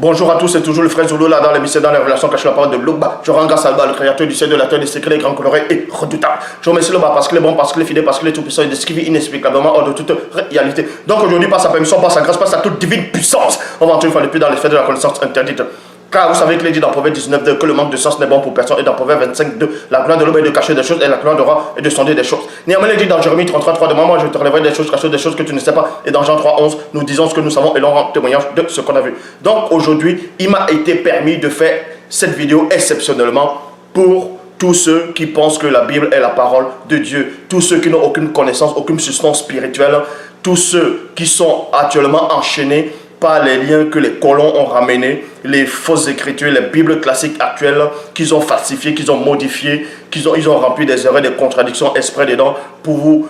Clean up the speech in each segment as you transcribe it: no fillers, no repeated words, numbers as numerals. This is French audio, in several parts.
Bonjour à tous, c'est toujours le frère Zulu là dans l'émission dans les relations cachées la parole de Blogba. Je rends grâce à Allah, le créateur du ciel, de la terre, des secrets, des grands colorés et redoutables. Je remercie le bas parce qu'il est bon, parce qu'il est fidèle, parce qu'il est tout puissant et de ce qui vit inexplicablement hors de toute réalité. Donc aujourd'hui, par sa permission, par sa grâce, par sa toute divine puissance, on va entrer une fois de plus dans les faits de la connaissance interdite. Car vous savez qu'il est dit dans Proverbe 19 que le manque de sens n'est bon pour personne, et dans Proverbe 25 la gloire de l'homme est de cacher des choses et la gloire de roi est de sonder des choses. Néanmoins, il est dit dans Jérémie 33 de moi je te relèverai des choses cachées, des choses que tu ne sais pas. Et dans Jean 3:11 nous disons ce que nous savons et l'on rend témoignage de ce qu'on a vu. Donc aujourd'hui, il m'a été permis de faire cette vidéo exceptionnellement pour tous ceux qui pensent que la Bible est la parole de Dieu, tous ceux qui n'ont aucune connaissance, aucune substance spirituelle, tous ceux qui sont actuellement enchaînés par les liens que les colons ont ramenés, les fausses écritures, les bibles classiques actuelles qu'ils ont falsifiées, qu'ils ont modifiées, ils ont rempli des erreurs, des contradictions exprès dedans pour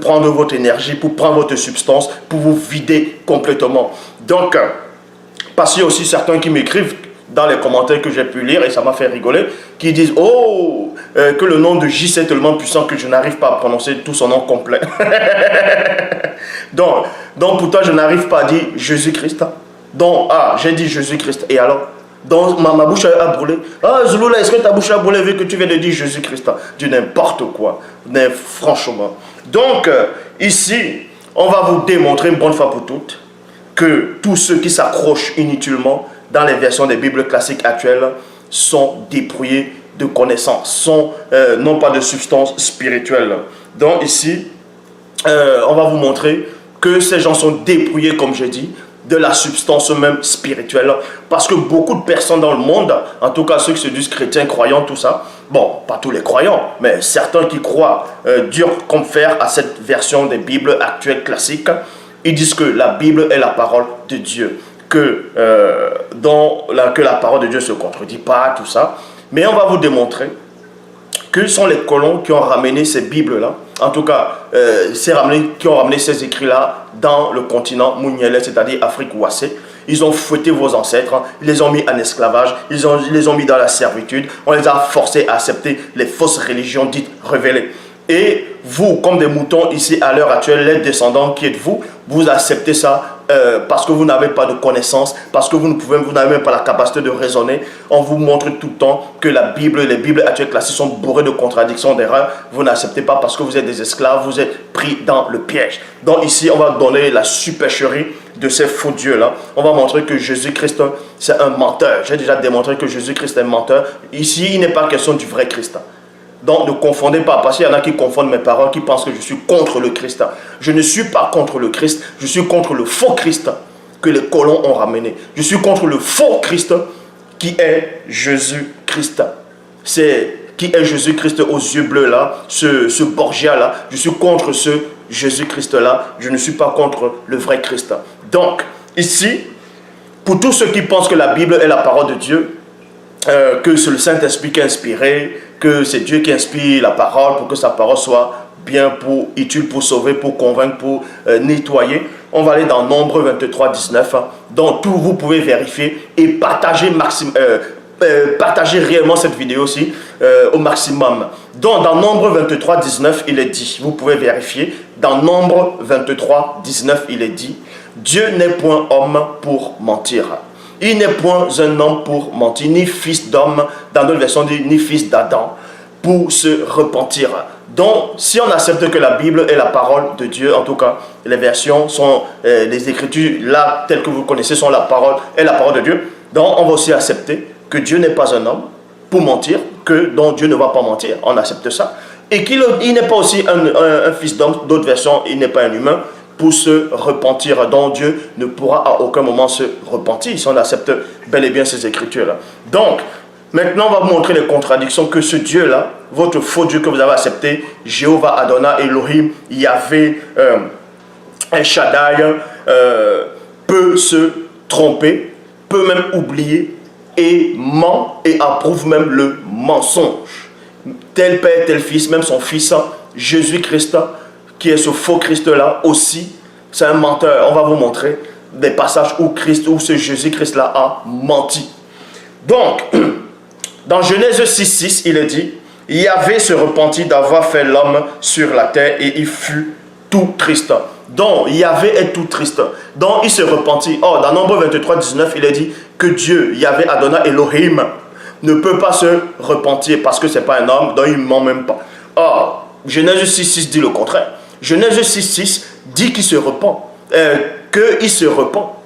prendre votre énergie, pour prendre votre substance, pour vous vider complètement. Donc, parce qu'il y a aussi certains qui m'écrivent dans les commentaires que j'ai pu lire, et ça m'a fait rigoler, qui disent « Oh, que le nom de J est tellement puissant que je n'arrive pas à prononcer tout son nom complet. » Donc pourtant, je n'arrive pas à dire Jésus-Christ. Donc, j'ai dit Jésus-Christ. Et alors, donc, ma bouche a brûlé. Ah, Zulu, est-ce que ta bouche a brûlé vu que tu viens de dire Jésus-Christ? Du n'importe quoi. Franchement. Donc, ici, on va vous démontrer une bonne fois pour toutes que tous ceux qui s'accrochent inutilement dans les versions des Bibles classiques actuelles sont dépouillés de connaissances, non pas de substance spirituelle. Donc ici, on va vous montrer que ces gens sont dépouillés, comme j'ai dit, de la substance même spirituelle. Parce que beaucoup de personnes dans le monde, en tout cas ceux qui se disent chrétiens, croyants, tout ça, bon, pas tous les croyants, mais certains qui croient dur comme fer à cette version des Bibles actuelles classiques, ils disent que la Bible est la parole de Dieu, que la parole de Dieu ne se contredit pas, tout ça. Mais on va vous démontrer que sont les colons qui ont ramené ces Bibles-là, en tout cas, qui ont ramené ces écrits-là dans le continent Mounielé, c'est-à-dire Afrique ouassée. Ils ont fouetté vos ancêtres, ils les ont mis en esclavage, ils les ont mis dans la servitude, on les a forcés à accepter les fausses religions dites révélées. Et vous, comme des moutons ici à l'heure actuelle, les descendants qui êtes vous, vous acceptez ça parce que vous n'avez pas de connaissances, parce que vous n'avez même pas la capacité de raisonner. On vous montre tout le temps que la Bible, les Bibles actuelles classiques sont bourrées de contradictions, d'erreurs. Vous n'acceptez pas parce que vous êtes des esclaves, vous êtes pris dans le piège. Donc ici, on va donner la supercherie de ces faux dieux-là. On va montrer que Jésus-Christ, c'est un menteur. J'ai déjà démontré que Jésus-Christ est un menteur. Ici, il n'est pas question du vrai Christ. Donc ne confondez pas, parce qu'il y en a qui confondent mes paroles, qui pensent que je suis contre le Christ. Je ne suis pas contre le Christ, je suis contre le faux Christ que les colons ont ramené. Je suis contre le faux Christ qui est Jésus-Christ. Qui est Jésus-Christ aux yeux bleus là, ce Borgia là. Je suis contre ce Jésus-Christ là, je ne suis pas contre le vrai Christ. Donc ici, pour tous ceux qui pensent que la Bible est la parole de Dieu, que c'est le Saint-Esprit qui a inspiré, que c'est Dieu qui inspire la parole pour que sa parole soit bien utile pour sauver, pour convaincre, pour nettoyer. On va aller dans Nombre 23, 19, dont tout vous pouvez vérifier et partager réellement cette vidéo aussi au maximum. Donc dans Nombre 23, 19, il est dit, vous pouvez vérifier, dans Nombre 23, 19, il est dit, Dieu n'est point homme pour mentir. Il n'est point un homme pour mentir, ni fils d'homme, dans d'autres versions dit, ni fils d'Adam, pour se repentir. Donc, si on accepte que la Bible est la parole de Dieu, en tout cas, les versions sont, les écritures, là, telles que vous connaissez, sont la parole de Dieu. Donc, on va aussi accepter que Dieu n'est pas un homme pour mentir, donc Dieu ne va pas mentir, on accepte ça. Et qu'il n'est pas aussi un fils d'homme, d'autres versions, il n'est pas un humain, pour se repentir, dont Dieu ne pourra à aucun moment se repentir si on accepte bel et bien ces écritures-là. Donc, maintenant, on va vous montrer les contradictions que ce Dieu-là, votre faux Dieu que vous avez accepté, Jéhovah, Adonai, Elohim, Yahvé, El Shaddai, peut se tromper, peut même oublier et ment et approuve même le mensonge. Tel Père, tel Fils, même son Fils, Jésus-Christ, qui est ce faux Christ-là aussi, c'est un menteur. On va vous montrer des passages où ce Jésus-Christ-là a menti. Donc, dans Genèse 6, il est dit, Yahvé se repentit d'avoir fait l'homme sur la terre et il fut tout triste. dont Yahvé est tout triste, dont il se repentit. Or, dans Nombre 23, 19, il est dit que Dieu, Yahvé Adonai Elohim, ne peut pas se repentir parce que ce n'est pas un homme, donc il ne ment même pas. Or, Genèse 6, 6 dit le contraire. Genèse 6, 6 dit qu'il se repent, qu'il se repent.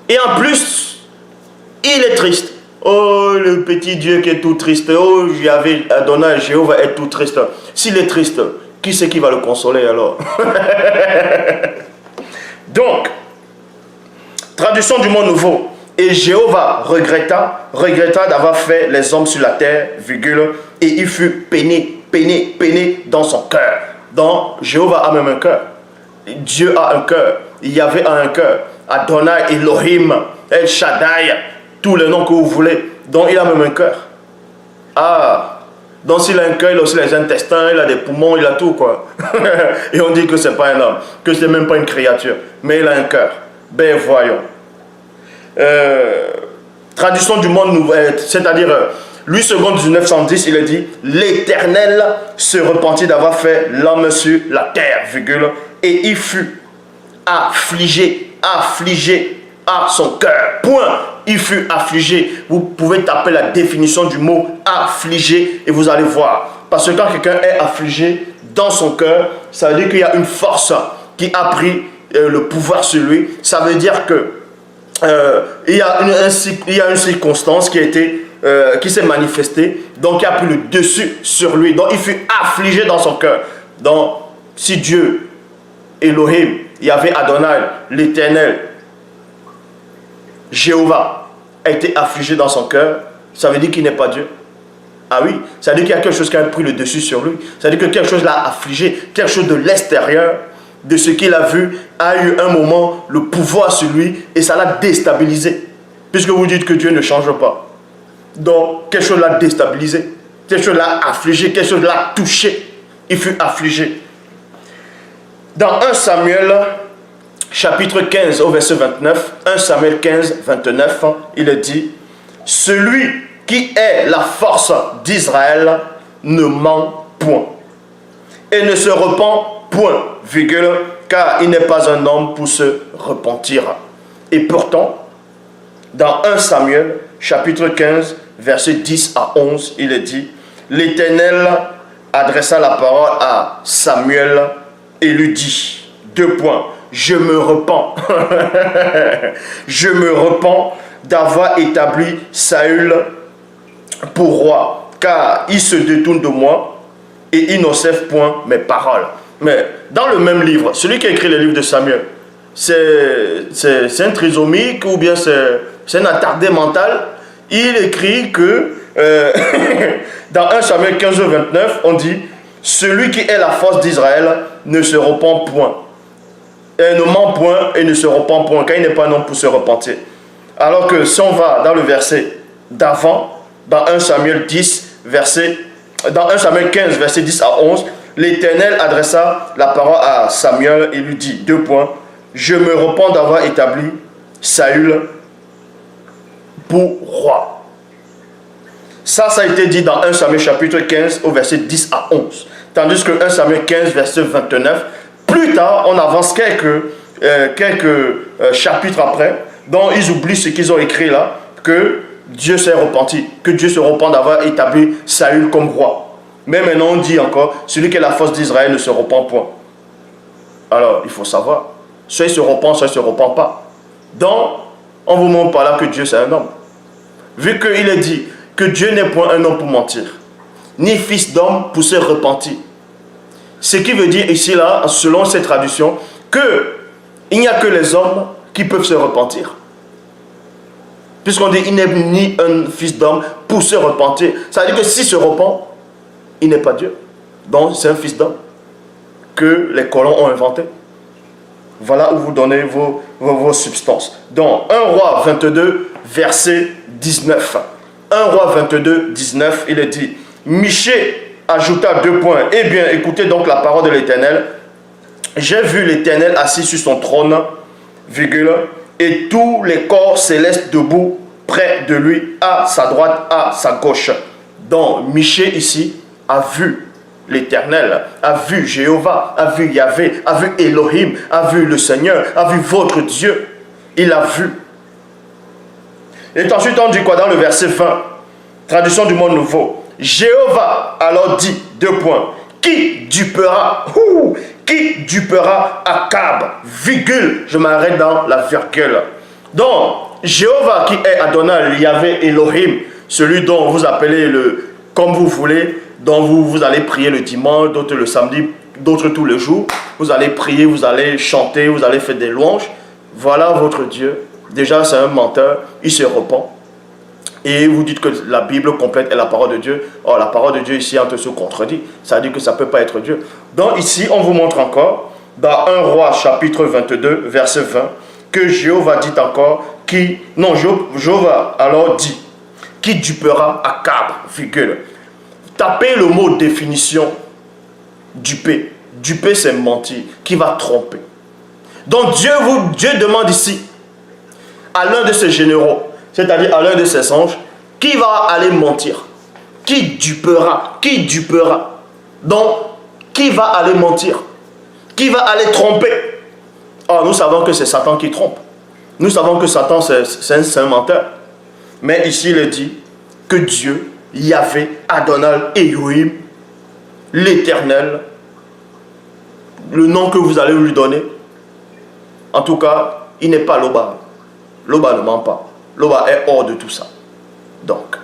Et en plus, il est triste. Oh, le petit Dieu qui est tout triste. Oh, Yahvé Adonai Jéhovah est tout triste. S'il est triste, qui c'est qui va le consoler alors? Donc, traduction du mot nouveau. Et Jéhovah regretta d'avoir fait les hommes sur la terre, virgule, et il fut peiné dans son cœur. Donc, Jéhovah a même un cœur. Dieu a un cœur. Yahvé a un cœur. Adonai, Elohim, El Shaddai, tous les noms que vous voulez. Donc, il a même un cœur. Ah, donc s'il a un cœur, il a aussi les intestins, il a des poumons, il a tout, quoi. Et on dit que ce n'est pas un homme, que ce n'est même pas une créature, mais il a un cœur. Ben voyons. Traduction du monde nouvel, c'est-à-dire Louis II 1910, il a dit l'Éternel se repentit d'avoir fait l'homme sur la terre, virgule, et il fut affligé à son cœur. Point. Il fut affligé. Vous pouvez taper la définition du mot affligé et vous allez voir. Parce que quand quelqu'un est affligé dans son cœur, ça veut dire qu'il y a une force qui a pris le pouvoir sur lui. Ça veut dire que il y a une circonstance qui s'est manifestée, donc qui a pris le dessus sur lui. Donc il fut affligé dans son cœur. Donc si Dieu, Elohim, Yahvé Adonai, l'Éternel, Jéhovah a été affligé dans son cœur, ça veut dire qu'il n'est pas Dieu. Ah oui, ça veut dire qu'il y a quelque chose qui a pris le dessus sur lui. Ça veut dire que quelque chose l'a affligé, quelque chose de l'extérieur, de ce qu'il a vu, a eu un moment le pouvoir sur lui et ça l'a déstabilisé. Puisque vous dites que Dieu ne change pas. Donc, quelque chose l'a déstabilisé, quelque chose l'a affligé, quelque chose l'a touché. Il fut affligé. Dans 1 Samuel, chapitre 15 au verset 29, 1 Samuel 15, 29, il est dit « Celui qui est la force d'Israël ne ment point et ne se repent point, virgule, car il n'est pas un homme pour se repentir. » Et pourtant, dans 1 Samuel, chapitre 15, verset 10 à 11, il est dit « L'Éternel adressa la parole à Samuel et lui dit, deux points, je me repens, je me repens d'avoir établi Saül pour roi, car il se détourne de moi et il n'observe point mes paroles. » Mais dans le même livre, celui qui a écrit le livre de Samuel, c'est un trisomique ou bien c'est un attardé mental. Il écrit que dans 1 Samuel 15, 29, on dit « Celui qui est la force d'Israël ne se repent point. Ne ment point et ne se repent point, car il n'est pas un homme pour se repentir. » Alors que si on va dans le verset d'avant, dans 1 Samuel 15, verset 10 à 11, l'Éternel adressa la parole à Samuel et lui dit, deux points, « Je me repens d'avoir établi Saül pour roi. » Ça a été dit dans 1 Samuel chapitre 15 au verset 10 à 11. Tandis que 1 Samuel 15 verset 29, plus tard, on avance quelques chapitres après, dont ils oublient ce qu'ils ont écrit là, que Dieu s'est repenti, que Dieu se repent d'avoir établi Saül comme roi. Mais maintenant on dit encore, celui qui est la force d'Israël ne se repent point. Alors, il faut savoir, soit il se repent, soit il ne se repent pas. Donc, on vous montre par là que Dieu c'est un homme. Vu qu'il est dit que Dieu n'est point un homme pour mentir, ni fils d'homme pour se repentir. Ce qui veut dire ici, là, selon cette traduction, qu'il n'y a que les hommes qui peuvent se repentir. Puisqu'on dit il n'est ni un fils d'homme pour se repentir. Ça veut dire que s'il se repent, il n'est pas Dieu. Donc c'est un fils d'homme que les colons ont inventé. Voilà où vous donnez vos substances. Donc 1 Roi 22, verset 19. 1 Roi 22, 19, il est dit, Michée ajouta deux points. Eh bien, écoutez donc la parole de l'Éternel. J'ai vu l'Éternel assis sur son trône, virgule, et tous les corps célestes debout près de lui, à sa droite, à sa gauche. Donc, Michée ici a vu l'Éternel, a vu Jéhovah, a vu Yahvé, a vu Elohim, a vu le Seigneur, a vu votre Dieu. Il a vu. Et ensuite on dit quoi dans le verset 20, traduction du monde nouveau. Jéhovah alors dit, deux points, qui dupera, qui dupera Akab, virgule, je m'arrête dans la virgule. Donc, Jéhovah qui est Adonai, Yahvé, Elohim, celui dont vous appelez comme vous voulez, dont vous allez prier le dimanche, d'autres le samedi, d'autres tous les jours. Vous allez prier, vous allez chanter, vous allez faire des louanges. Voilà votre Dieu. Déjà, c'est un menteur, il se repent. Et vous dites que la Bible complète est la parole de Dieu. Or, la parole de Dieu ici entre se contredit. Ça veut dire que ça ne peut pas être Dieu. Donc ici, on vous montre encore, dans 1 Roi chapitre 22, verset 20, que Jéhovah dit encore, Jéhovah alors dit, qui dupera Akab, virgule. Tapez le mot définition, duper. Duper, c'est mentir, qui va tromper. Donc Dieu demande ici, à l'un de ses généraux, c'est-à-dire à l'un de ses anges, qui va aller mentir? Qui dupera? Qui dupera? Donc, qui va aller mentir? Qui va aller tromper? Or, nous savons que c'est Satan qui trompe. Nous savons que Satan, c'est un menteur. Mais ici, il dit que Dieu, Yahvé, Adonai, Elohim, l'Éternel, le nom que vous allez lui donner, en tout cas, il n'est pas Loba. Loba ne ment pas. Loba est hors de tout ça. Donc,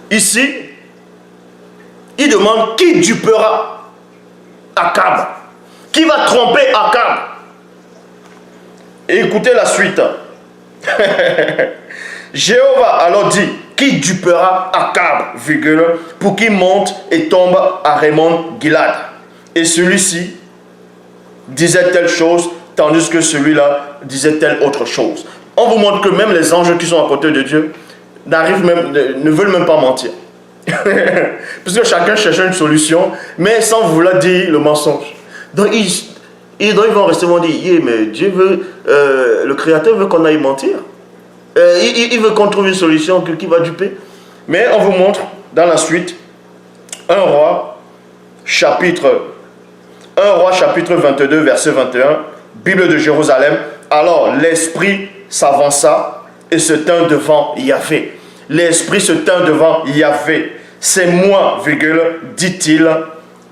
ici, il demande qui dupera Akab. Qui va tromper Akab? Et écoutez la suite. Jéhovah alors dit, qui dupera Akab, virgule, pour qu'il monte et tombe à Raymond Gilad. Et celui-ci disait telle chose, tandis que celui-là disait telle autre chose. On vous montre que même les anges qui sont à côté de Dieu ne veulent même pas mentir. Puisque chacun cherche une solution, mais sans vouloir dire le mensonge. Donc ils vont rester dire, yeah, mais Dieu veut, le Créateur veut qu'on aille mentir. Il veut qu'on trouve une solution qui va duper. Mais on vous montre dans la suite, 1 Roi, chapitre 22, verset 21, Bible de Jérusalem. Alors l'Esprit s'avança et se tint devant Yahvé. L'Esprit se tint devant Yahvé. C'est moi, virgule, dit-il,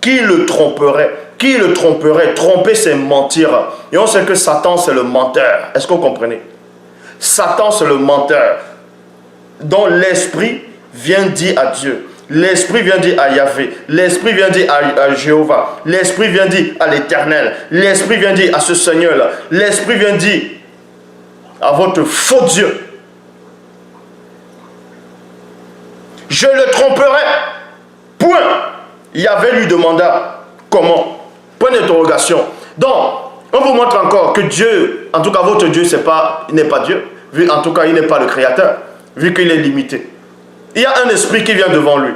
qui le tromperait. Qui le tromperait? Tromper, c'est mentir. Et on sait que Satan, c'est le menteur. Est-ce que vous comprenez? Satan, c'est le menteur. Donc l'Esprit vient dire à Dieu. L'Esprit vient dire à Yahvé. L'Esprit vient dire à Jéhovah. L'Esprit vient dire à l'Éternel. L'Esprit vient dire à ce Seigneur-là. L'Esprit vient dire à votre faux Dieu. Je le tromperai. Point. Yahvé lui demanda comment. Point d'interrogation. Donc, on vous montre encore que Dieu, en tout cas votre Dieu, il n'est pas Dieu. Vu, en tout cas, il n'est pas le Créateur, vu qu'il est limité. Il y a un esprit qui vient devant lui,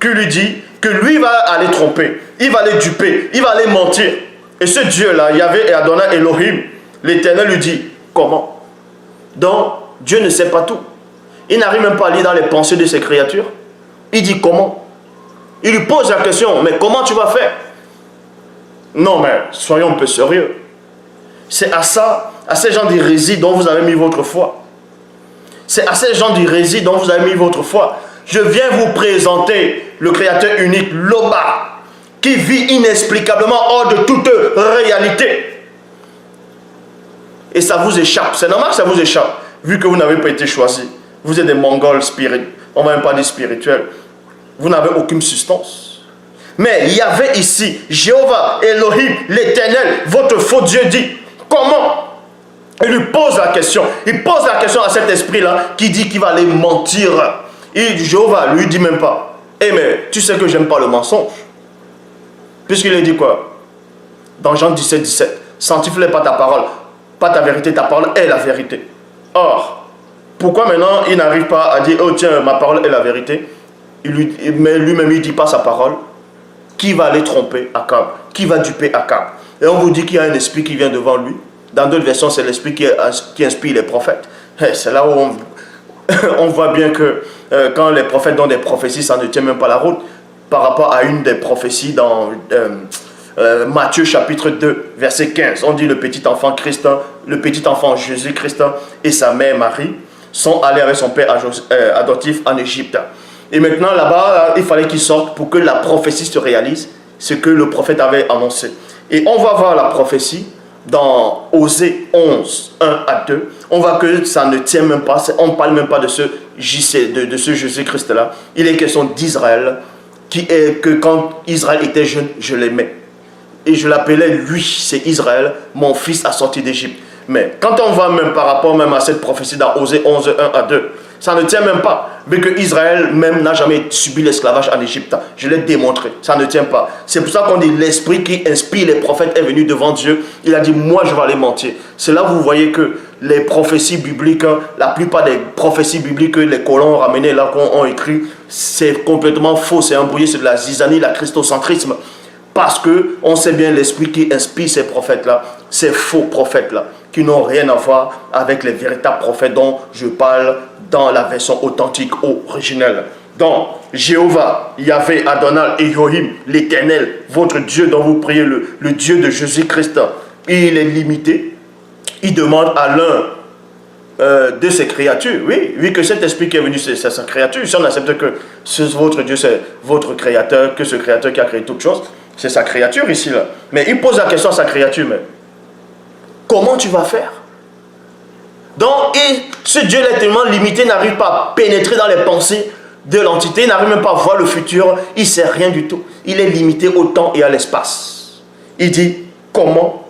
qui lui dit que lui va aller tromper, il va aller duper, il va aller mentir. Et ce Dieu-là, Yahvé et Adonai Elohim, l'Éternel lui dit, comment? Donc, Dieu ne sait pas tout. Il n'arrive même pas à lire dans les pensées de ses créatures. Il dit comment? Il lui pose la question, mais comment tu vas faire? Non, mais soyons un peu sérieux. C'est à ces gens d'hérésie dont vous avez mis votre foi. C'est à ces gens d'hérésie dont vous avez mis votre foi. Je viens vous présenter le Créateur unique, Loba, qui vit inexplicablement hors de toute réalité. Et ça vous échappe. C'est normal que ça vous échappe, vu que vous n'avez pas été choisi. Vous êtes des Mongols spirituels. On ne va même pas dire spirituels. Vous n'avez aucune substance. Mais il y avait ici, Jéhovah, Elohim, l'Éternel, votre faux Dieu dit, comment? Il lui pose la question. Il pose la question à cet esprit-là qui dit qu'il va aller mentir. Et Jéhovah lui dit même pas, eh mais tu sais que j'aime pas le mensonge. Puisqu'il a dit quoi? Dans Jean 17, 17, sanctifie pas ta parole, pas ta vérité, ta parole est la vérité. Or, pourquoi maintenant il n'arrive pas à dire, oh tiens, ma parole est la vérité? Mais lui-même il ne dit pas sa parole. Qui va aller tromper Akab? Qui va duper Akab? Et on vous dit qu'il y a un esprit qui vient devant lui. Dans d'autres versions, c'est l'esprit qui inspire les prophètes. C'est là où on voit bien que quand les prophètes donnent des prophéties, ça ne tient même pas la route. par rapport à une des prophéties dans Matthieu chapitre 2, verset 15. On dit le petit enfant Christ, le petit enfant Jésus-Christ et sa mère Marie sont allés avec son père adoptif en Égypte. Et maintenant là-bas, il fallait qu'ils sortent pour que la prophétie se réalise, ce que le prophète avait annoncé. Et on va voir la prophétie dans Osée 11, 1 à 2. On voit que ça ne tient même pas, on ne parle même pas de ce Jésus-Christ-là. Il est question d'Israël, qui est que quand Israël était jeune, je l'aimais. Et je l'appelais lui, c'est Israël, mon fils a sorti d'Égypte. Mais quand on va même par rapport même à cette prophétie dans Osée 11, 1 à 2, ça ne tient même pas. Mais que Israël même n'a jamais subi l'esclavage en Égypte. Je l'ai démontré. Ça ne tient pas. C'est pour ça qu'on dit l'esprit qui inspire les prophètes est venu devant Dieu. Il a dit, moi je vais aller mentir. C'est là que vous voyez que les prophéties bibliques, la plupart des prophéties bibliques que les colons ont ramenées là, qu'on a écrit, c'est complètement faux. C'est embrouillé, c'est de la zizanie, la christocentrisme. Parce que on sait bien l'esprit qui inspire ces prophètes-là, ces faux prophètes-là, qui n'ont rien à voir avec les véritables prophètes dont je parle dans la version authentique, originelle. Donc, Jéhovah, Yahvé, Adonai, Elohim, l'Éternel, votre Dieu dont vous priez, le Dieu de Jésus-Christ, il est limité. Il demande à l'un de ses créatures, oui, vu que cet esprit qui est venu, c'est sa créature. Si on accepte que votre Dieu, c'est votre créateur, que ce créateur qui a créé toutes choses, c'est sa créature ici, là. Mais il pose la question à sa créature, mais comment tu vas faire? Donc, et ce Dieu-là est tellement limité, n'arrive pas à pénétrer dans les pensées de l'entité, n'arrive même pas à voir le futur, il ne sait rien du tout. Il est limité au temps et à l'espace. Il dit, comment?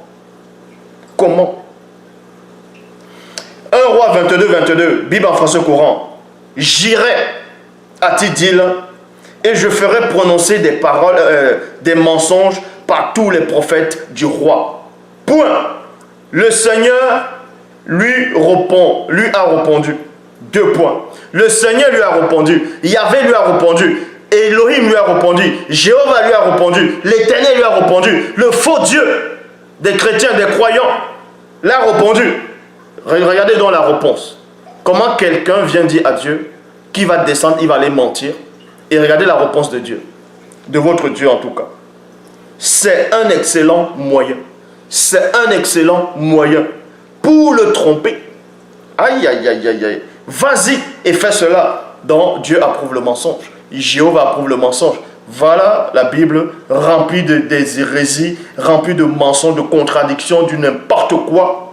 1 Roi 22, 22, Bible en français courant. J'irai, a-t-il dit, et je ferai prononcer des paroles, des mensonges par tous les prophètes du roi. Point. Le Seigneur lui a répondu. 2 points. Le Seigneur lui a répondu. Yahvé lui a répondu. Elohim lui a répondu. Jéhovah lui a répondu. L'Éternel lui a répondu. Le faux Dieu des chrétiens, des croyants, l'a répondu. Regardez donc la réponse. Comment quelqu'un vient dire à Dieu qui va descendre, il va aller mentir. Et regardez la réponse de Dieu. De votre Dieu en tout cas. C'est un excellent moyen. C'est un excellent moyen pour le tromper. Aïe, aïe, aïe, aïe, aïe. Vas-y et fais cela. Donc Dieu approuve le mensonge. Jéhovah approuve le mensonge. Voilà la Bible remplie des hérésies, remplie de mensonges, de contradictions, du n'importe quoi.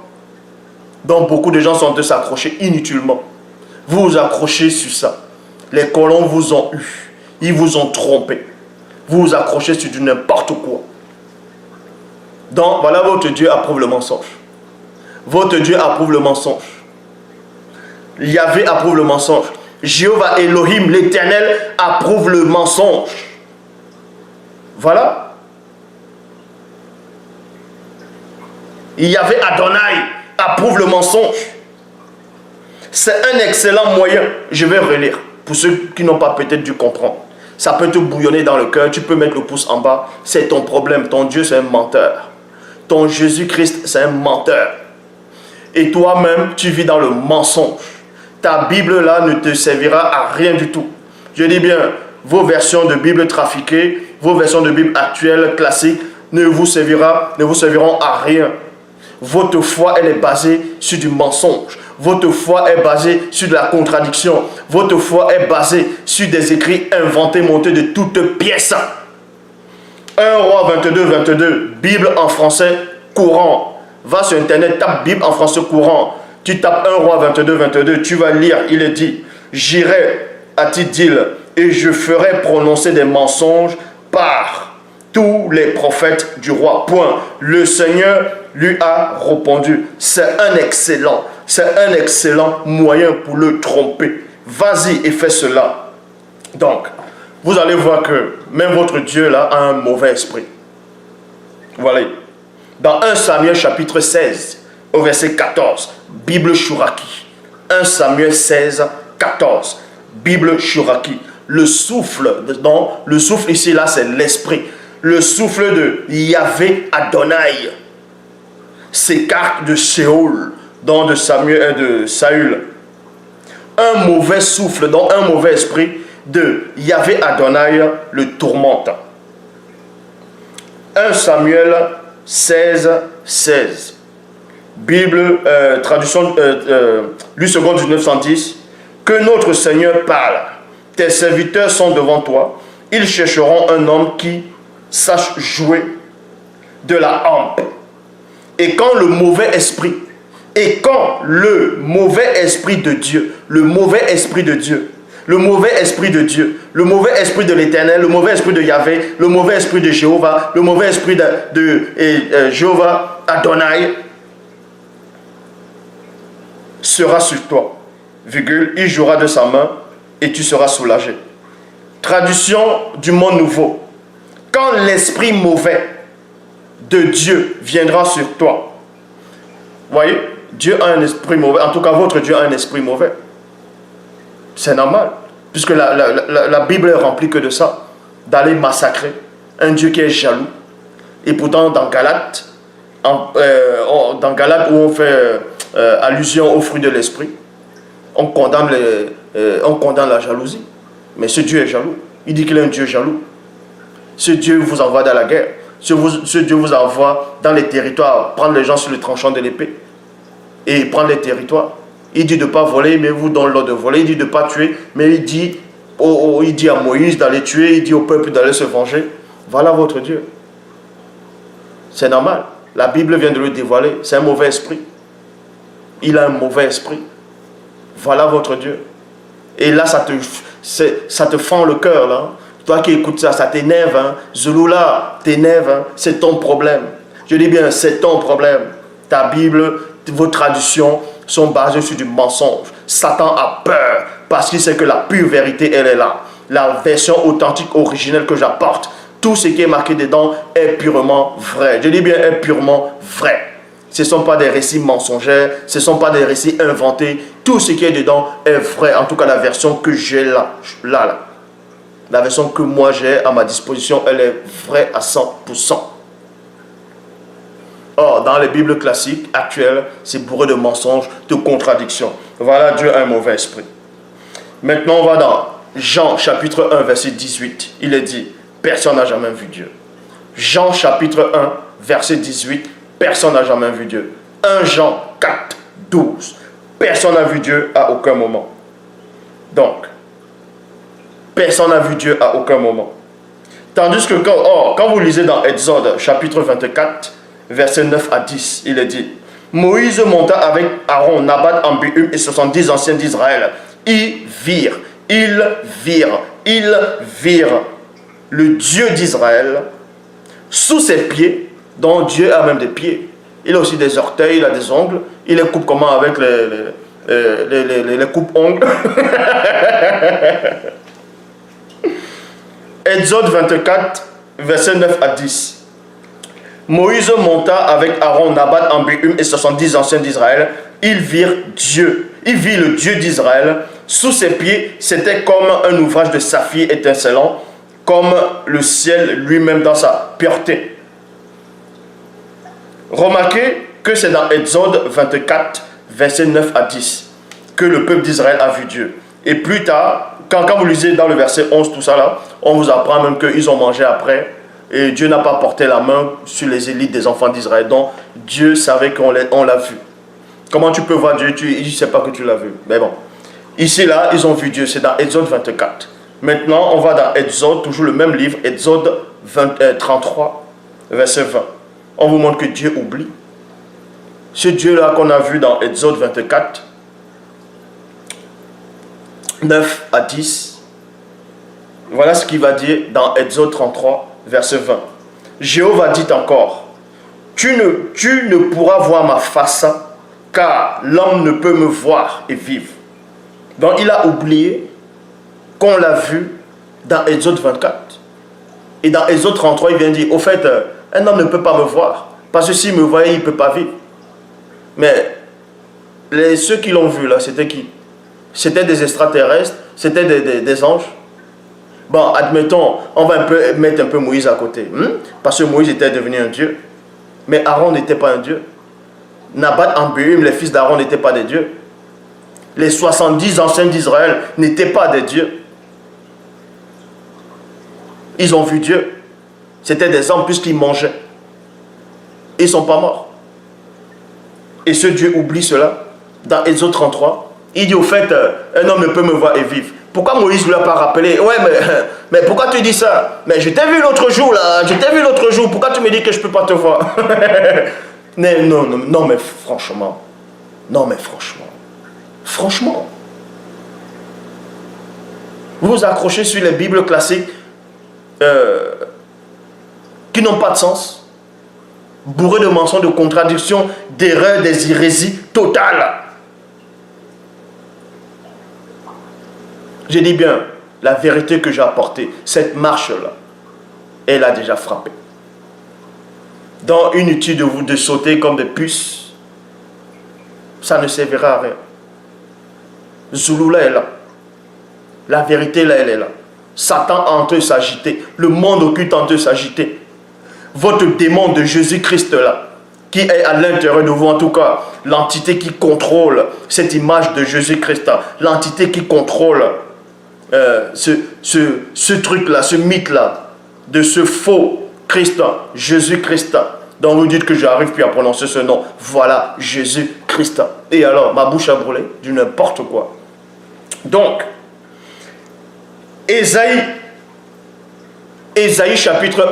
Donc beaucoup de gens sont de s'accrocher inutilement. Vous vous accrochez sur ça. Les colons vous ont eu. Ils vous ont trompé. Vous vous accrochez sur du n'importe quoi. Donc voilà, votre Dieu approuve le mensonge. Votre Dieu approuve le mensonge. Yahvé approuve le mensonge. Jéhovah Elohim, l'Éternel, approuve le mensonge. Voilà. Yahvé Adonai approuve le mensonge. C'est un excellent moyen. Je vais relire. Pour ceux qui n'ont pas peut-être dû comprendre. Ça peut te bouillonner dans le cœur. Tu peux mettre le pouce en bas. C'est ton problème. Ton Dieu, c'est un menteur. Ton Jésus-Christ, c'est un menteur. Et toi-même, tu vis dans le mensonge. Ta Bible, là, ne te servira à rien du tout. Je dis bien, vos versions de Bible trafiquées, vos versions de Bible actuelles, classiques, ne vous serviront à rien. Votre foi, elle est basée sur du mensonge. Votre foi est basée sur de la contradiction. Votre foi est basée sur des écrits inventés, montés de toutes pièces. 1 Roi 22, 22, Bible en français courant. Va sur Internet, tape Bible en français courant. Tu tapes 1 Roi 22, 22, tu vas lire, il est dit, j'irai, a-t-il dit, et je ferai prononcer des mensonges par tous les prophètes du roi. Point. Le Seigneur lui a répondu. C'est un excellent moyen pour le tromper. Vas-y et fais cela. Donc, vous allez voir que même votre Dieu là a un mauvais esprit. Voilà. Dans 1 Samuel chapitre 16, au verset 14, Bible Shuraki. 1 Samuel 16, 14, Bible Shuraki. Le souffle ici là, c'est l'esprit. Le souffle de Yahvé Adonai s'écarte de Séoul, donc de Saül. Un mauvais souffle, donc un mauvais esprit de Yahvé Adonai le tourmenta. 1 Samuel 16, 16. Bible, traduction, lui second 1910. Que notre Seigneur parle. Tes serviteurs sont devant toi. Ils chercheront un homme qui sache jouer de la hampe. Et quand le mauvais esprit de Dieu, le mauvais esprit de Dieu, le mauvais esprit de Dieu, le mauvais esprit de l'Éternel, le mauvais esprit de Yahvé, le mauvais esprit de Jéhovah, le mauvais esprit de Jéhovah Adonai sera sur toi, virgule, il jouera de sa main et tu seras soulagé. Traduction du monde nouveau. Quand l'esprit mauvais de Dieu viendra sur toi, voyez, Dieu a un esprit mauvais, en tout cas votre Dieu a un esprit mauvais. C'est normal, puisque la Bible est remplie que de ça, d'aller massacrer un Dieu qui est jaloux. Et pourtant dans Galates, où on fait allusion au fruit de l'esprit, on condamne la jalousie. Mais ce Dieu est jaloux. Il dit qu'il est un Dieu jaloux. Ce Dieu vous envoie dans la guerre. Ce Dieu vous envoie dans les territoires, prendre les gens sur le tranchant de l'épée et prendre les territoires. Il dit de ne pas voler, mais vous donne l'ordre de voler. Il dit de ne pas tuer, mais il dit à Moïse d'aller tuer. Il dit au peuple d'aller se venger. Voilà votre Dieu. C'est normal. La Bible vient de le dévoiler. C'est un mauvais esprit. Il a un mauvais esprit. Voilà votre Dieu. Et là, ça te fend le cœur, là. Toi qui écoutes ça, ça t'énerve. Hein. Zulula, t'énerve. Hein. C'est ton problème. Je dis bien, c'est ton problème. Ta Bible, vos traditions sont basées sur du mensonge. Satan a peur parce qu'il sait que la pure vérité, elle est là. La version authentique, originelle que j'apporte, tout ce qui est marqué dedans est purement vrai. Je dis bien, est purement vrai. Ce ne sont pas des récits mensongers, ce ne sont pas des récits inventés. Tout ce qui est dedans est vrai. En tout cas, la version que j'ai là. La version que moi j'ai à ma disposition, elle est vraie à 100%. Or, dans les Bibles classiques actuelles, c'est bourré de mensonges, de contradictions. Voilà, Dieu a un mauvais esprit. Maintenant, on va dans Jean chapitre 1, verset 18. Il est dit, personne n'a jamais vu Dieu. Jean chapitre 1, verset 18. Personne n'a jamais vu Dieu. 1 Jean 4, 12. Personne n'a vu Dieu à aucun moment. Donc, personne n'a vu Dieu à aucun moment. Tandis que quand vous lisez dans Exode chapitre 24, versets 9 à 10, il est dit, Moïse monta avec Aaron, Nabat, Ambium et 70 anciens d'Israël. Ils virent le Dieu d'Israël sous ses pieds, dont Dieu a même des pieds. Il a aussi des orteils, il a des ongles. Il les coupe comment avec les coupes-ongles. Exode 24, versets 9 à 10. Moïse monta avec Aaron, Nabat, Ambium et 70 anciens d'Israël. Ils virent Dieu. Il vit le Dieu d'Israël. Sous ses pieds, c'était comme un ouvrage de saphir étincelant, comme le ciel lui-même dans sa pureté. Remarquez que c'est dans Exode 24, versets 9 à 10, que le peuple d'Israël a vu Dieu. Et plus tard, quand vous lisez dans le verset 11, tout ça là, on vous apprend même qu'ils ont mangé après. Et Dieu n'a pas porté la main sur les élites des enfants d'Israël. Donc, Dieu savait qu'on l'a vu. Comment tu peux voir Dieu? Il ne sait pas que tu l'as vu. Mais bon. Ici, là, ils ont vu Dieu. C'est dans Exode 24. Maintenant, on va dans Exode, toujours le même livre, Exode 33, verset 20. On vous montre que Dieu oublie. Ce Dieu-là qu'on a vu dans Exode 24, 9 à 10. Voilà ce qu'il va dire dans Exode 33, verset 20. Jéhovah dit encore, tu ne pourras voir ma face, car l'homme ne peut me voir et vivre. Donc il a oublié qu'on l'a vu dans Exode 24. Et dans Exode 33, il vient dire, au fait, un homme ne peut pas me voir, parce que s'il me voyait, il ne peut pas vivre. Mais ceux qui l'ont vu là, c'était qui? C'était des extraterrestres, c'était des anges. Bon, admettons, on va mettre un peu Moïse à côté. Parce que Moïse était devenu un dieu. Mais Aaron n'était pas un dieu. Nabat, Ambium, les fils d'Aaron n'étaient pas des dieux. Les 70 anciens d'Israël n'étaient pas des dieux. Ils ont vu Dieu. C'était des hommes puisqu'ils mangeaient. Ils ne sont pas morts. Et ce Dieu oublie cela. Dans Exode 33, il dit au fait, un homme ne peut me voir et vivre. Pourquoi Moïse ne l'a pas rappelé? Ouais, mais pourquoi tu dis ça? Mais je t'ai vu l'autre jour là, je t'ai vu l'autre jour, pourquoi tu me dis que je ne peux pas te voir? Non, mais franchement. Non, mais franchement. Franchement. Vous vous accrochez sur les Bibles classiques qui n'ont pas de sens, bourrés de mensonges, de contradictions, d'erreurs, des hérésies totales. J'ai dit bien, la vérité que j'ai apportée, cette marche-là, elle a déjà frappé. Donc, inutile de vous de sauter comme des puces, ça ne servira à rien. Zoulou là est là. La vérité là, elle est là. Satan en train de s'agiter. Le monde occulte en train de s'agiter. Votre démon de Jésus-Christ là, qui est à l'intérieur de vous, en tout cas, l'entité qui contrôle cette image de Jésus-Christ, l'entité qui contrôle ce truc-là, ce mythe-là, de ce faux Christ, Jésus-Christ, dont vous dites que j'arrive plus à prononcer ce nom. Voilà, Jésus-Christ. Et alors, ma bouche a brûlé du n'importe quoi. Donc, Ésaïe chapitre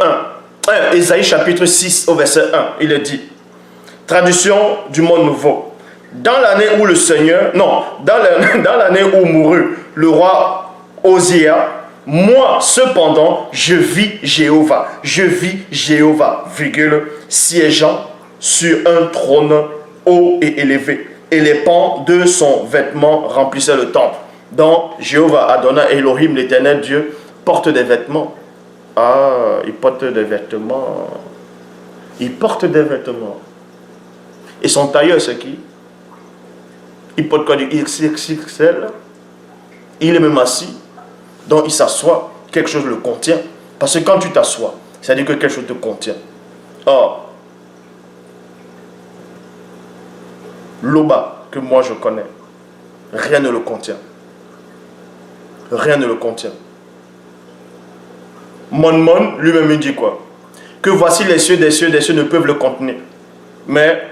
1, Ésaïe chapitre 6 au verset 1, il est dit, traduction du monde nouveau, dans l'année où le Seigneur, non, dans l'année où mourut le roi Osia, moi cependant je vis Jéhovah, virgule, siégeant sur un trône haut et élevé, et les pans de son vêtement remplissaient le temple. Donc Jéhovah Adonai Elohim, l'éternel Dieu, porte des vêtements. Ah, il porte des vêtements. Il porte des vêtements. Et son tailleur, c'est qui? Il porte quoi, du XXL? Il est même assis. Donc il s'assoit, quelque chose le contient. Parce que quand tu t'assois, ça veut dire que quelque chose te contient. Or, l'Oba que moi je connais, rien ne le contient. Rien ne le contient. Mon lui-même il dit quoi? Que voici les cieux des cieux ne peuvent le contenir. Mais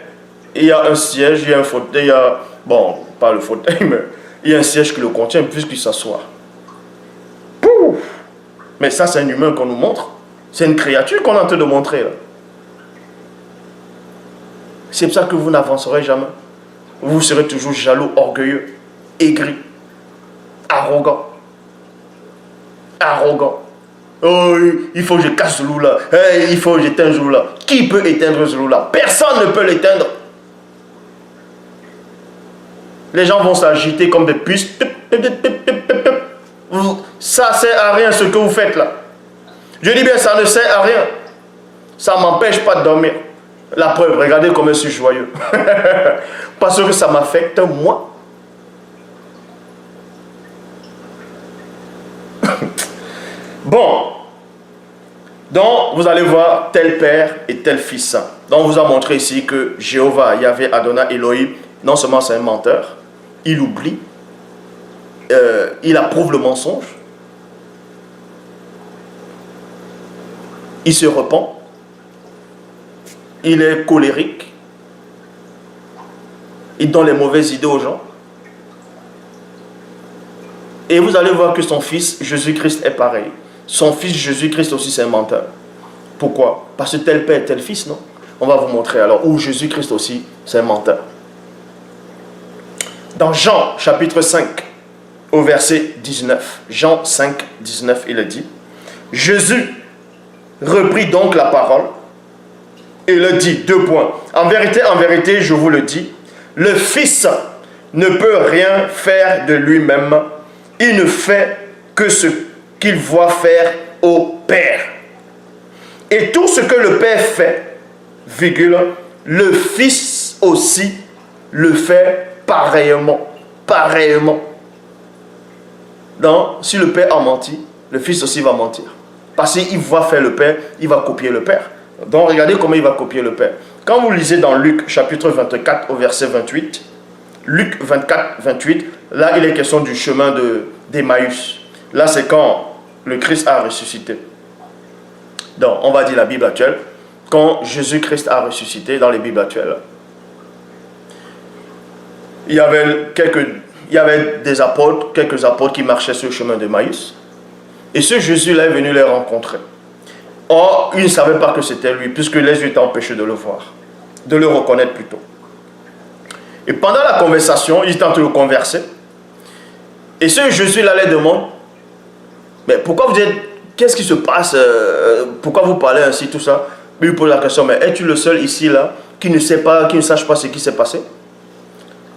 il y a un siège, il y a un fauteuil, il y a, bon, pas le fauteuil, mais il y a un siège qui le contient puisqu'il s'assoit. Pouf! Mais ça, c'est un humain qu'on nous montre. C'est une créature qu'on est en train de montrer là. C'est pour ça que vous n'avancerez jamais. Vous serez toujours jaloux, orgueilleux, aigri, arrogant. Arrogant. Oh, il faut que je casse ce loup là. Hey, il faut que j'éteigne ce loup là. Qui peut éteindre ce loup là? Personne ne peut l'éteindre. Les gens vont s'agiter comme des puces. Ça sert à rien ce que vous faites là. Je dis bien, ça ne sert à rien. Ça ne m'empêche pas de dormir. La preuve, regardez comme je suis joyeux. Parce que ça m'affecte moi. Bon, donc vous allez voir tel père et tel fils. Donc on vous a montré ici que Jéhovah, Yahvé, Adonai, Elohim, non seulement c'est un menteur, il oublie, il approuve le mensonge, il se repent, il est colérique, il donne les mauvaises idées aux gens. Et vous allez voir que son fils, Jésus-Christ, est pareil. Son fils Jésus-Christ aussi, c'est un menteur. Pourquoi? Parce que tel père, tel fils, non? On va vous montrer alors où Jésus-Christ aussi, c'est un menteur. Dans Jean, chapitre 5, au verset 19, Jean 5, 19, il est dit, Jésus reprit donc la parole et le dit, 2 points. En vérité, je vous le dis, le Fils ne peut rien faire de lui-même. Il ne fait que ce qu'il voit faire au Père. Et tout ce que le Père fait, virgule, le Fils aussi le fait pareillement. Pareillement. Donc, si le Père a menti, le Fils aussi va mentir. Parce qu'il voit faire le Père, il va copier le Père. Donc, regardez comment il va copier le Père. Quand vous lisez dans Luc, chapitre 24, au verset 28, Luc 24, 28, là, il est question du chemin d'Emmaüs. Là, c'est quand le Christ a ressuscité. Donc, on va dire la Bible actuelle, quand Jésus-Christ a ressuscité dans les Bibles actuelles, il y avait des apôtres, quelques apôtres qui marchaient sur le chemin de Maïs. Et ce Jésus-là est venu les rencontrer. Or, ils ne savaient pas que c'était lui, puisque les yeux étaient empêchés de le voir, de le reconnaître plutôt. Et pendant la conversation, ils étaient en train de converser. Et ce Jésus-là les demande, mais pourquoi vous êtes, qu'est-ce qui se passe, pourquoi vous parlez ainsi, tout ça? Mais il pose la question, mais es-tu le seul ici, là, qui ne sait pas, qui ne sache pas ce qui s'est passé?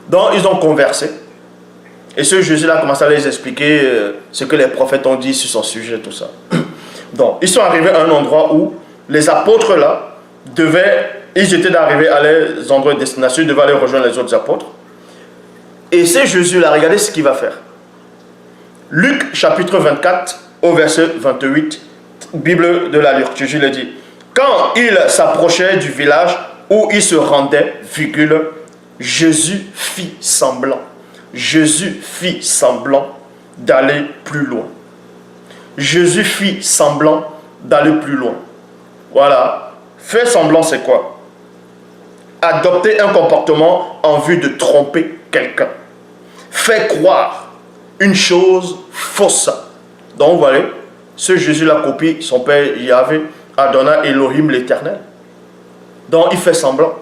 Donc, ils ont conversé. Et ce Jésus-là commence à les expliquer ce que les prophètes ont dit sur son sujet, tout ça. Donc, ils sont arrivés à un endroit où les apôtres, là, ils étaient d'arriver à leurs endroits de destination, ils devaient aller rejoindre les autres apôtres. Et ce Jésus-là, regardez ce qu'il va faire. Luc, chapitre 24, au verset 28, Bible de la lecture, Jésus le dit. Quand il s'approchait du village où il se rendait, virgule, Jésus fit semblant. Jésus fit semblant d'aller plus loin. Jésus fit semblant d'aller plus loin. Voilà. Faire semblant, c'est quoi? Adopter un comportement en vue de tromper quelqu'un. Faire croire une chose fausse. Donc, vous voyez, ce Jésus-là copie son père Yahvé, Adonai Elohim l'Éternel. Donc, il fait semblant.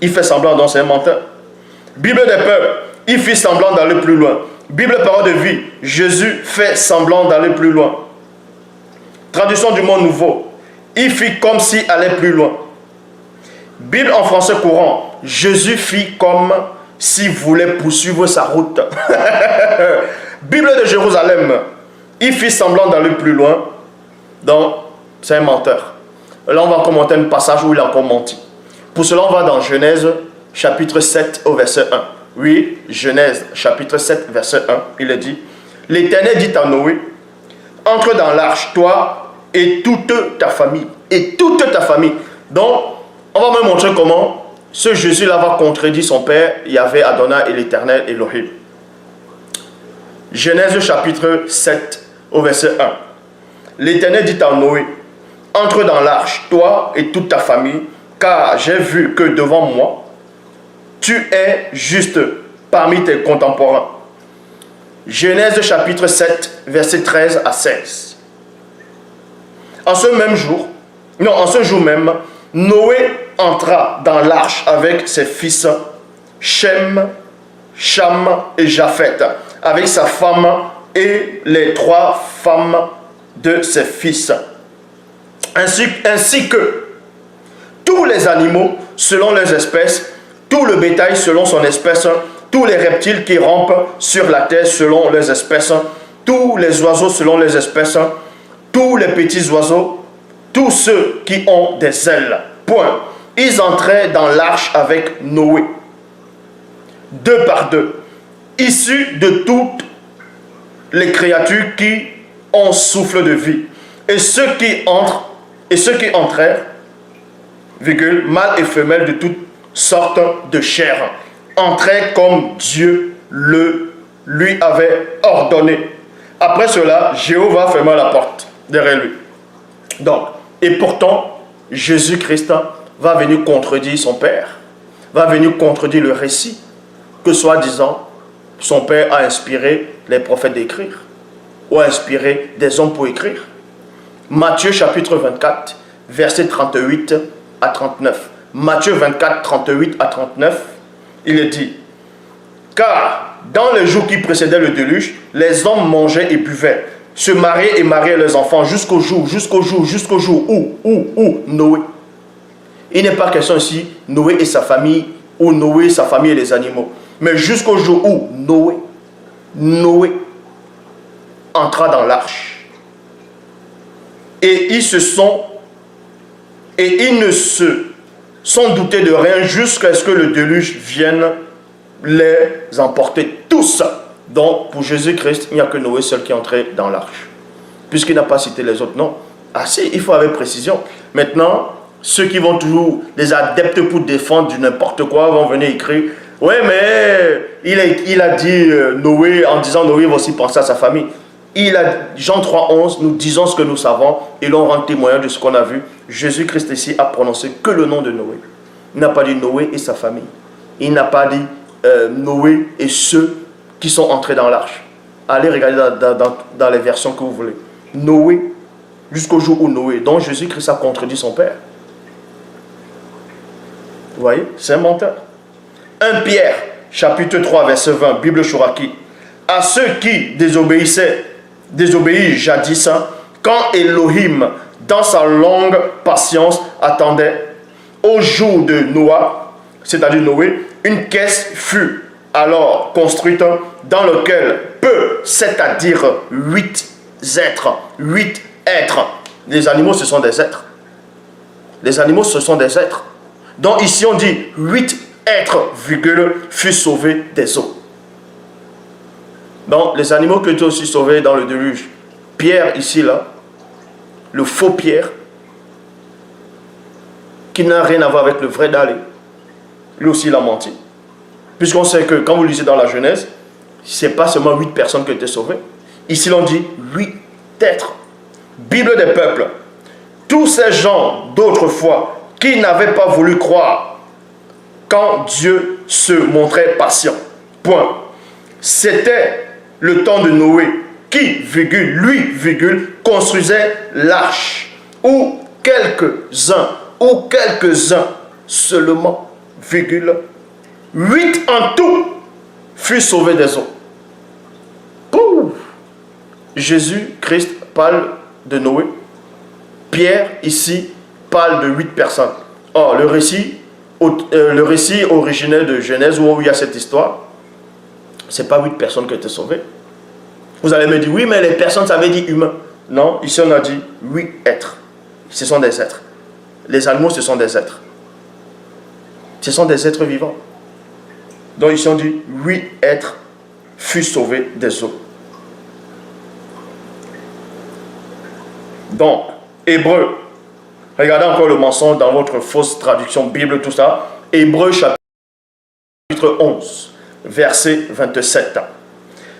Il fait semblant, donc c'est un menteur. Bible des peuples, il fit semblant d'aller plus loin. Bible parole de vie, Jésus fait semblant d'aller plus loin. Traduction du monde nouveau, il fit comme s'il allait plus loin. Bible en français courant, Jésus fit comme s'il voulait poursuivre sa route. Bible de Jérusalem, il fit semblant d'aller plus loin. Donc, c'est un menteur. Là, on va commenter un passage où il a encore menti. Pour cela, on va dans Genèse, chapitre 7, au verset 1. Oui, Genèse, chapitre 7, verset 1, il est dit, l'Éternel dit à Noé, entre dans l'arche, toi et toute ta famille. Et toute ta famille. Donc, on va me montrer comment ce Jésus-là va contredire son père, Yahvé, Adonai et l'Éternel Elohim. Genèse, chapitre 7, au verset 1. L'Éternel dit à Noé, entre dans l'arche, toi et toute ta famille, car j'ai vu que devant moi, tu es juste parmi tes contemporains. Genèse chapitre 7, verset 13 à 16. En ce jour même, Noé entra dans l'arche avec ses fils Shem, Cham et Japheth, avec sa femme et les 3 femmes de ses fils, ainsi que tous les animaux selon leurs espèces, tout le bétail selon son espèce, tous les reptiles qui rampent sur la terre selon leurs espèces, tous les oiseaux selon leurs espèces, tous les petits oiseaux, tous ceux qui ont des ailes. Point. Ils entraient dans l'arche avec Noé, 2 par 2, issus de toutes les créatures qui ont souffle de vie. Et ceux qui entrèrent, virgule, mâles et femelles de toutes sortes de chair, entraient comme Dieu lui avait ordonné. Après cela, Jéhovah ferma la porte derrière lui. Donc, et pourtant, Jésus-Christ va venir contredire son Père, va venir contredire le récit que soi-disant son Père a inspiré les prophètes d'écrire, ou a inspiré des hommes pour écrire. Matthieu chapitre 24, versets 38 à 39. Matthieu 24, 38 à 39, il est dit, car dans les jours qui précédaient le déluge, les hommes mangeaient et buvaient, se mariaient et mariaient leurs enfants jusqu'au jour où Noé. Il n'est pas question ici Noé et sa famille, ou Noé, sa famille et les animaux, mais jusqu'au jour où Noé entra dans l'arche. Et ils ne se sont doutés de rien jusqu'à ce que le déluge vienne les emporter tous. Donc, pour Jésus-Christ, il n'y a que Noé seul qui est entré dans l'arche. Puisqu'il n'a pas cité les autres, non. Ah si, il faut avec précision. Maintenant, ceux qui vont toujours, les adeptes pour défendre du n'importe quoi, vont venir écrire, ouais, mais il a dit Noé, en disant Noé va aussi penser à sa famille. Jean 3,11, nous disons ce que nous savons et l'on rend témoignage de ce qu'on a vu. Jésus-Christ ici a prononcé que le nom de Noé. Il n'a pas dit Noé et sa famille. Il n'a pas dit Noé et ceux qui sont entrés dans l'arche. Allez regarder dans les versions que vous voulez. Noé, jusqu'au jour où Noé, dont Jésus-Christ a contredit son père. Vous voyez, c'est un menteur. 1 Pierre, chapitre 3, verset 20, Bible Chouraki. À ceux qui désobéissent jadis, quand Elohim, dans sa longue patience, attendait au jour de Noah, c'est-à-dire Noé, une caisse fut alors construite dans lequel peu, c'est-à-dire 8 êtres. Les animaux, ce sont des êtres. Les animaux, ce sont des êtres. Donc ici, on dit 8 êtres, furent sauvés des eaux. Donc, les animaux qui étaient aussi sauvés dans le déluge. Pierre, ici, là, le faux Pierre, qui n'a rien à voir avec le vrai Dalé, lui aussi, il a menti. Puisqu'on sait que, quand vous lisez dans la Genèse, ce n'est pas seulement 8 personnes qui étaient sauvées. Ici, l'on dit 8 êtres. Bible des peuples. Tous ces gens d'autrefois qui n'avaient pas voulu croire quand Dieu se montrait patient. Point. C'était le temps de Noé qui, lui, construisait l'arche. Ou quelques-uns seulement, 8 en tout furent sauvés des eaux. Jésus-Christ parle de Noé. Pierre, ici, parle de 8 personnes. Or, le récit originel de Genèse, où il y a cette histoire, ce n'est pas 8 personnes qui ont été sauvées. Vous allez me dire, oui, mais les personnes, ça veut dire humain. Non, ici on a dit 8 êtres. Ce sont des êtres. Les animaux, ce sont des êtres. Ce sont des êtres vivants. Donc ici on dit 8 êtres furent sauvés des eaux. Donc, Hébreu, regardez encore le mensonge dans votre fausse traduction Bible, tout ça. Hébreu chapitre 11, verset 27.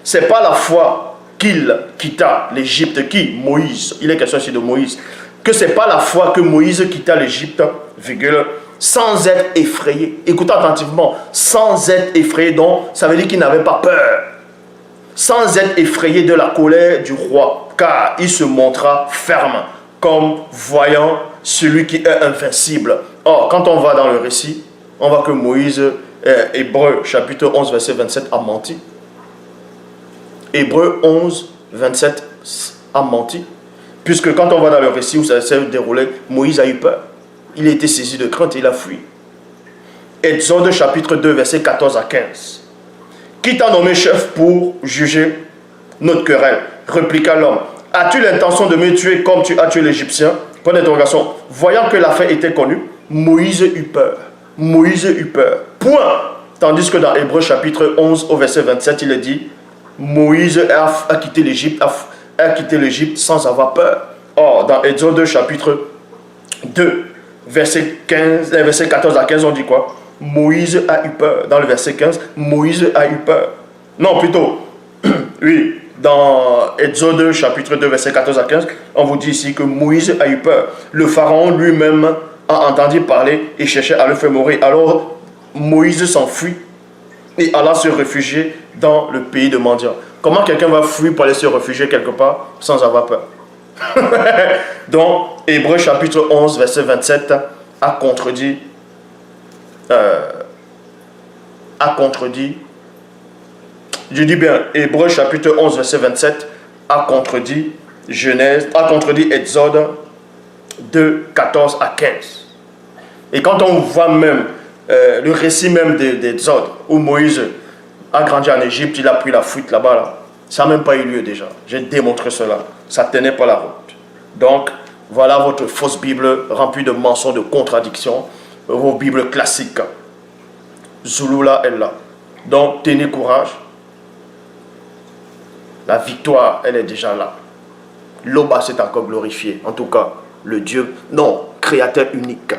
C'est pas la foi qu'il quitta l'Égypte, Moïse, il est question ici de Moïse, que c'est pas la foi que Moïse quitta l'Égypte, sans être effrayé. Écoutez attentivement, sans être effrayé, donc ça veut dire qu'il n'avait pas peur. Sans être effrayé de la colère du roi, car il se montra ferme, comme voyant celui qui est invincible. Or, quand on va dans le récit, on voit que Moïse, Hébreu, chapitre 11, verset 27, a menti. Hébreu 11, 27 a menti. Puisque quand on va dans le récit où ça s'est déroulé, Moïse a eu peur. Il a été saisi de crainte et il a fui. Exode chapitre 2, verset 14 à 15. Qui t'a nommé chef pour juger notre querelle? Répliqua l'homme. As-tu l'intention de me tuer comme tu as tué l'Égyptien? Point d'interrogation. Voyant que l'affaire était connue, Moïse eut peur. Moïse eut peur. Point. Tandis que dans Hébreu chapitre 11 au verset 27, il est dit, Moïse a quitté l'Égypte sans avoir peur. Or, dans Exode chapitre 2, verset 14 à 15, on dit quoi? Moïse a eu peur. Dans le verset 15, Moïse a eu peur. Non, plutôt, oui, dans Exode chapitre 2, verset 14 à 15, on vous dit ici que Moïse a eu peur. Le pharaon lui-même a entendu parler et cherchait à le faire mourir. Alors, Moïse s'enfuit et alla se réfugier dans le pays de Mendiant. Comment quelqu'un va fuir pour aller se réfugier quelque part sans avoir peur? Donc, Hébreu chapitre 11, verset 27 a contredit, je dis bien, Hébreu chapitre 11, verset 27 a contredit Exode 2, 14 à 15. Et quand on voit même le récit même d'Exode, où Moïse a grandi en Égypte, il a pris la fuite là-bas, là. Ça n'a même pas eu lieu déjà. J'ai démontré cela. Ça ne tenait pas la route. Donc, voilà votre fausse Bible remplie de mensonges, de contradictions. Vos Bibles classiques. Zulula est là. Donc, tenez courage. La victoire, elle est déjà là. L'Oba s'est encore glorifié. En tout cas, le Dieu, non, créateur unique.